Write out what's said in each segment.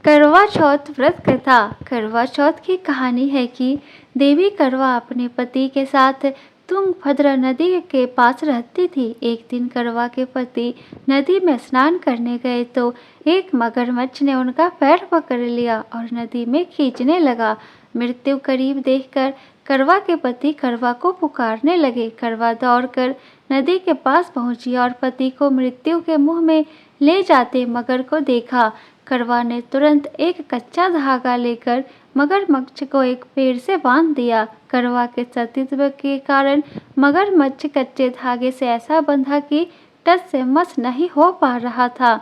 करवा चौथ व्रत कथा। करवा चौथ की कहानी है कि देवी करवा अपने पति के साथ तुंगभद्रा नदी के पास रहती थी। एक दिन करवा के पति नदी में स्नान करने गए तो एक मगरमच्छ ने उनका पैर पकड़ लिया और नदी में खींचने लगा। मृत्यु करीब देखकर करवा के पति करवा को पुकारने लगे। करवा दौड़कर नदी के पास पहुंची और पति को मृत्यु के मुंह में ले जाते मगर को देखा। करवा ने तुरंत एक कच्चा धागा लेकर मगरमच्छ को एक पेड़ से बांध दिया। करवा के सतीत्व के कारण मगरमच्छ कच्चे धागे से ऐसा बंधा कि टस से मस नहीं हो पा रहा था।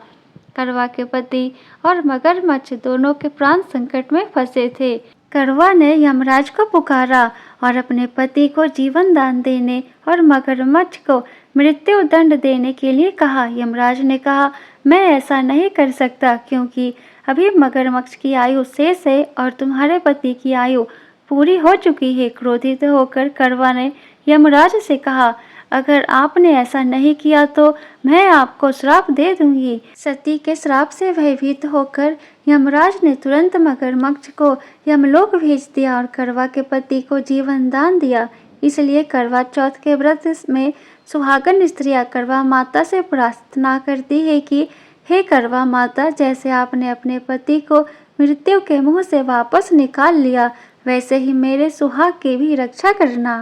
करवा के पति और मगरमच्छ दोनों के प्राण संकट में फंसे थे। करवा ने यमराज को पुकारा और अपने पति को जीवन दान देने और मगरमच्छ को मृत्यु दंड देने के लिए कहा। यमराज ने कहा, मैं ऐसा नहीं कर सकता क्योंकि अभी मगरमच्छ की आयु शेष है और तुम्हारे पति की आयु पूरी हो चुकी है। क्रोधित होकर करवा ने यमराज से कहा, अगर आपने ऐसा नहीं किया तो मैं आपको श्राप दे दूंगी। सती के श्राप से भयभीत होकर यमराज ने तुरंत मगरमच्छ को यमलोक भेज दिया और करवा के पति को जीवन दान दिया। इसलिए करवा चौथ के व्रत में सुहागन स्त्रियां करवा माता से प्रार्थना करती है कि हे करवा माता, जैसे आपने अपने पति को मृत्यु के मुंह से वापस निकाल लिया, वैसे ही मेरे सुहाग की भी रक्षा करना।